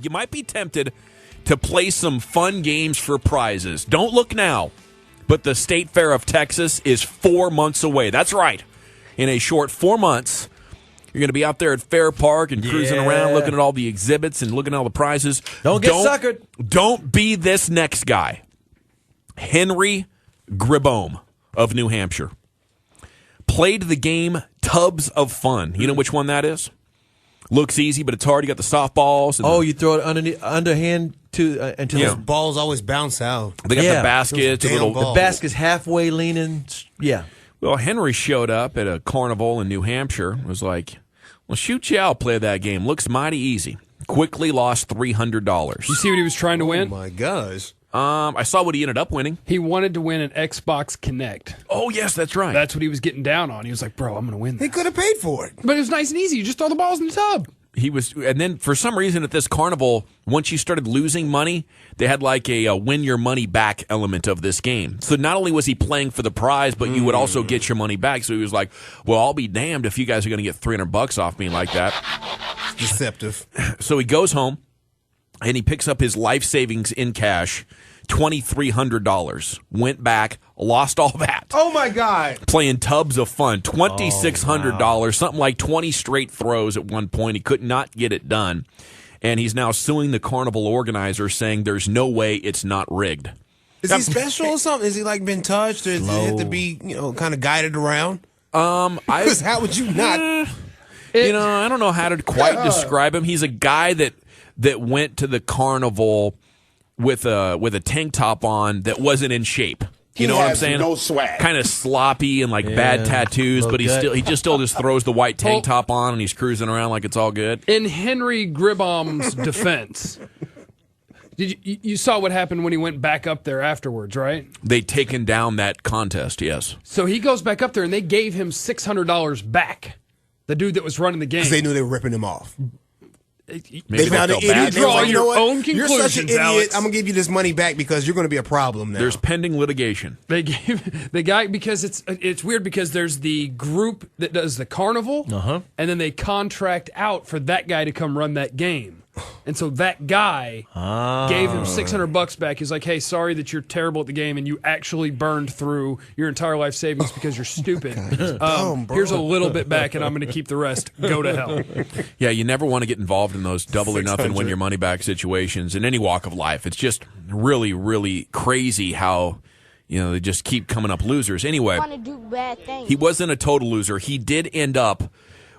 you might be tempted to play some fun games for prizes. Don't look now, but the State Fair of Texas is 4 months away. That's right. In a short 4 months, you're going to be out there at Fair Park and cruising around, looking at all the exhibits and looking at all the prizes. Don't get suckered. Don't be this next guy. Henry Gribome of New Hampshire played the game Tubs of Fun. You know which one that is? Looks easy, but it's hard. You got the softballs. And you throw it underhand until those balls always bounce out. They got the baskets. The basket's halfway leaning. Yeah. Well, Henry showed up at a carnival in New Hampshire. Was like, well, shoot you out, play that game. Looks mighty easy. Quickly lost $300. You see what he was trying to win? Oh, my gosh. I saw what he ended up winning. He wanted to win an Xbox Kinect. Oh, yes, that's right. That's what he was getting down on. He was like, bro, I'm going to win this. He could have paid for it. But it was nice and easy. You just throw the balls in the tub. And then for some reason at this carnival, once you started losing money, they had like a win your money back element of this game. So not only was he playing for the prize, but you would also get your money back. So he was like, well, I'll be damned if you guys are going to get $300 off me like that. Deceptive. So he goes home and he picks up his life savings in cash, $2,300. Went back, lost all that. Oh, my God. Playing Tubs of Fun, $2,600, something like 20 straight throws at one point. He could not get it done. And he's now suing the carnival organizer, saying there's no way it's not rigged. Is he special or something? Is he like been touched, or does he have to be, kind of guided around? Because how would you not? I don't know how to quite describe him. He's a guy that went to the carnival with a tank top on that wasn't in shape. You know what I'm saying? No swag. Kind of sloppy and like bad tattoos, but he still just throws the white tank top on and he's cruising around like it's all good. In Henry Gribom's defense, you saw what happened when he went back up there afterwards, right? They'd taken down that contest, yes. So he goes back up there and they gave him $600 back. The dude that was running the game. Because they knew they were ripping him off. They found an idiot. You draw your own conclusions, You're such an idiot. Alex. I'm going to give you this money back because you're going to be a problem now. There's pending litigation. They gave the guy, because it's weird because there's the group that does the carnival, and then they contract out for that guy to come run that game. And so that guy gave him $600 back. He's like, hey, sorry that you're terrible at the game and you actually burned through your entire life savings because you're stupid. Here's a little bit back and I'm going to keep the rest. Go to hell. Yeah, you never want to get involved in those double or nothing win your money back situations in any walk of life. It's just really, really crazy how they just keep coming up losers. Anyway, he wasn't a total loser. He did end up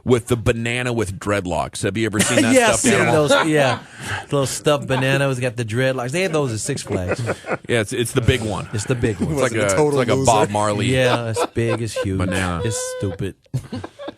with the banana with dreadlocks. Have you ever seen that stuffed animal? Those stuffed bananas got the dreadlocks. They had those at Six Flags. Yeah, it's the big one. It's the big one. It's like a Bob Marley. Yeah, it's big, it's huge. Banana. It's stupid.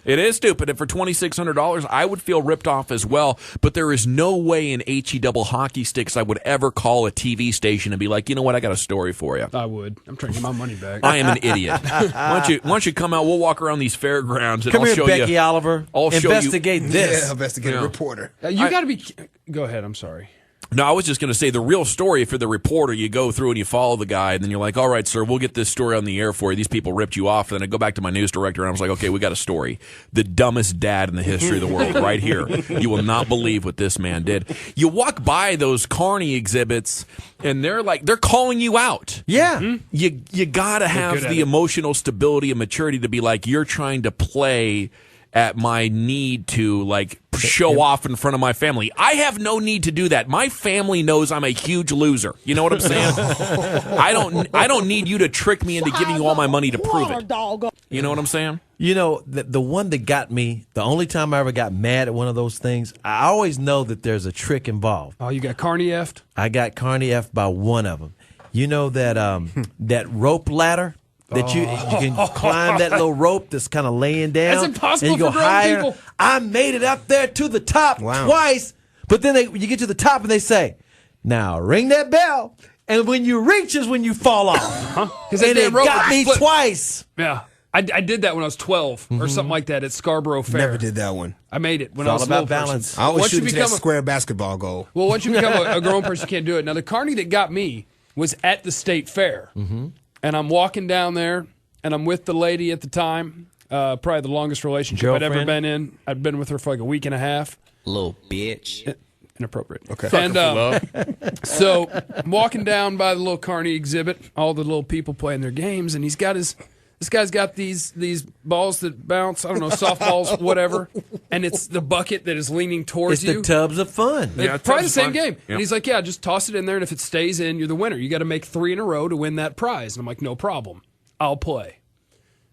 It is stupid, and for $2,600, I would feel ripped off as well. But there is no way in HE double hockey sticks I would ever call a TV station and be like, you know what, I got a story for you. I would. I'm trying to get my money back. I am an idiot. Why don't you come out? We'll walk around these fairgrounds and Come I'll here, show Becky you. Oliver. I'll investigate this. Yeah, investigate a reporter. You got to be. Go ahead. I'm sorry. No, I was just going to say the real story for the reporter. You go through and you follow the guy, and then you're like, all right, sir, we'll get this story on the air for you. These people ripped you off. And then I go back to my news director, and I was like, okay, we got a story. The dumbest dad in the history of the world right here. You will not believe what this man did. You walk by those Carney exhibits, and they're calling you out. Yeah. You got to have the emotional stability and maturity to be like, you're trying to play at my need to show off in front of my family. I have no need to do that. My family knows I'm a huge loser. You know what I'm saying? I don't need you to trick me into giving you all my money to prove it. You know what I'm saying? The one that got me, the only time I ever got mad at one of those things, I always know that there's a trick involved. Oh, you got Carney F'd? I got Carney F'd by one of them. You know that rope ladder? That you can climb that little rope that's kind of laying down. That's impossible and you go for grown higher. people. I made it up there to the top twice, but then you get to the top and they say, now ring that bell, and when you reach is when you fall off. And it got me twice. Yeah. I did that when I was 12 or something like that at Scarborough Fair. Never did that one. I made it when It's I was all a about little balance. person. I always Once shoot you into that become square basketball goal. Well, once you become a grown person, you can't do it. Now, the Carney that got me was at the State Fair. Mm-hmm. And I'm walking down there, and I'm with the lady at the time, probably the longest relationship I'd ever been in. I'd been with her for like a week and a half. Little bitch. inappropriate. Okay. And so I'm walking down by the little Carney exhibit, all the little people playing their games, and this guy's got these balls that bounce, I don't know, softballs, whatever, and it's the bucket that is leaning towards It's you. the tubs of fun. Yeah, It's probably the tubs same of fun. game. Yep. And he's like, yeah, just toss it in there, and if it stays in, you're the winner. You got to make 3 in a row to win that prize. And I'm like, no problem. I'll play.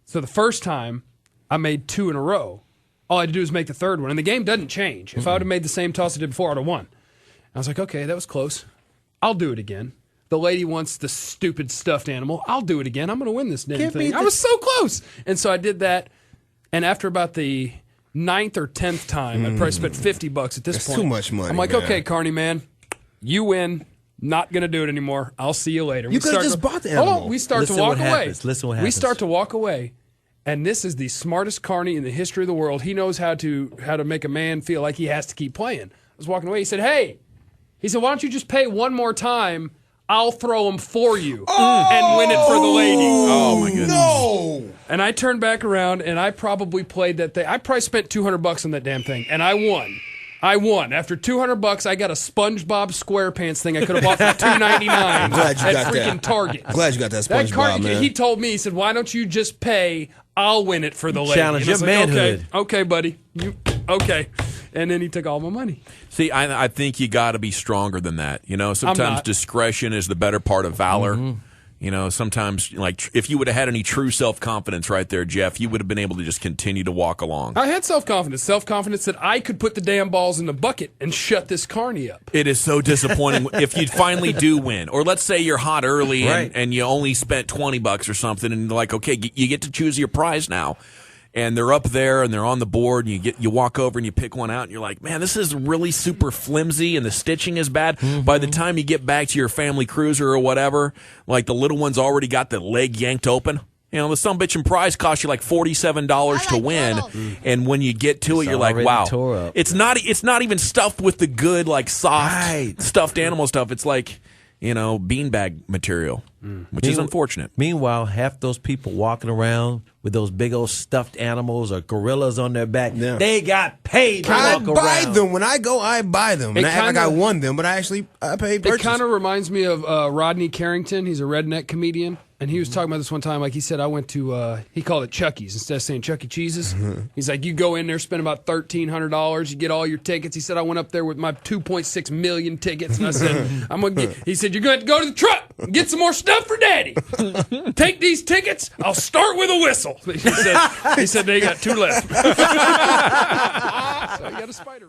So the first time, I made 2 in a row. All I had to do was make the third one, and the game doesn't change. If I would have made the same toss I did before, I would have won. I was like, okay, that was close. I'll do it again. The lady wants the stupid stuffed animal. I'll do it again. I'm going to win this damn thing. I was so close. And so I did that, and after about the 9th or 10th time, I probably spent $50 at this That's point. too much money, I'm like, man. okay, Carney, man, you win. Not going to do it anymore. I'll see you later. You could have just bought the animal. Hold on. We start Listen to walk what away. happens. Listen what We happens. start to walk away. And this is the smartest Carney in the history of the world. He knows how to make a man feel like he has to keep playing. I was walking away. He said, hey, why don't you just pay one more time? I'll throw them for you and win it for the lady. Oh, my goodness. No. And I turned back around, and I probably played that thing. I probably spent $200 on that damn thing, and I won. After $200, I got a SpongeBob SquarePants thing I could have bought for $2.99 glad you at got freaking that. Target. Glad you got that That SpongeBob, card, man. he told me, he said, why don't you just pay? I'll win it for the lady. Challenge And I was your like, manhood. Okay, buddy. Okay. And then he took all my money. See, I think you got to be stronger than that. You know, sometimes not. discretion is the better part of valor. You know, sometimes, like, if you would have had any true self-confidence right there, Jeff, you would have been able to just continue to walk along. I had self-confidence that I could put the damn balls in the bucket and shut this Carney up. It is so disappointing if you finally do win. Or let's say you're hot early Right. and you only spent $20 or something, and you're like, okay, you get to choose your prize now. And they're up there and they're on the board, and you walk over and you pick one out, and you're like, man, this is really super flimsy and the stitching is bad. By the time you get back to your family cruiser or whatever, like the little one's already got the leg yanked open. You know, the sumbitchin' prize costs you like $47 to win, and when you get to it, you're like, already wow. tore up. It's not even stuffed with the good, like, soft Right. stuffed animal stuff. It's like, you know, beanbag material, which is unfortunate. Meanwhile, half those people walking around with those big old stuffed animals or gorillas on their back, Yeah. they got paid to I walk buy around. them. When I go, I buy them. And I act like I won them, but I paid purchase. It kind of reminds me of Rodney Carrington. He's a redneck comedian. And he was talking about this one time. Like he said, I went to, he called it Chucky's instead of saying Chuck E. Cheese's. He's like, you go in there, spend about $1,300. You get all your tickets. He said, I went up there with my 2.6 million tickets. And I said, he said, you're going to go to the truck and get some more stuff for Daddy. Take these tickets. I'll start with a whistle. He said they got 2 left. So I got a spider.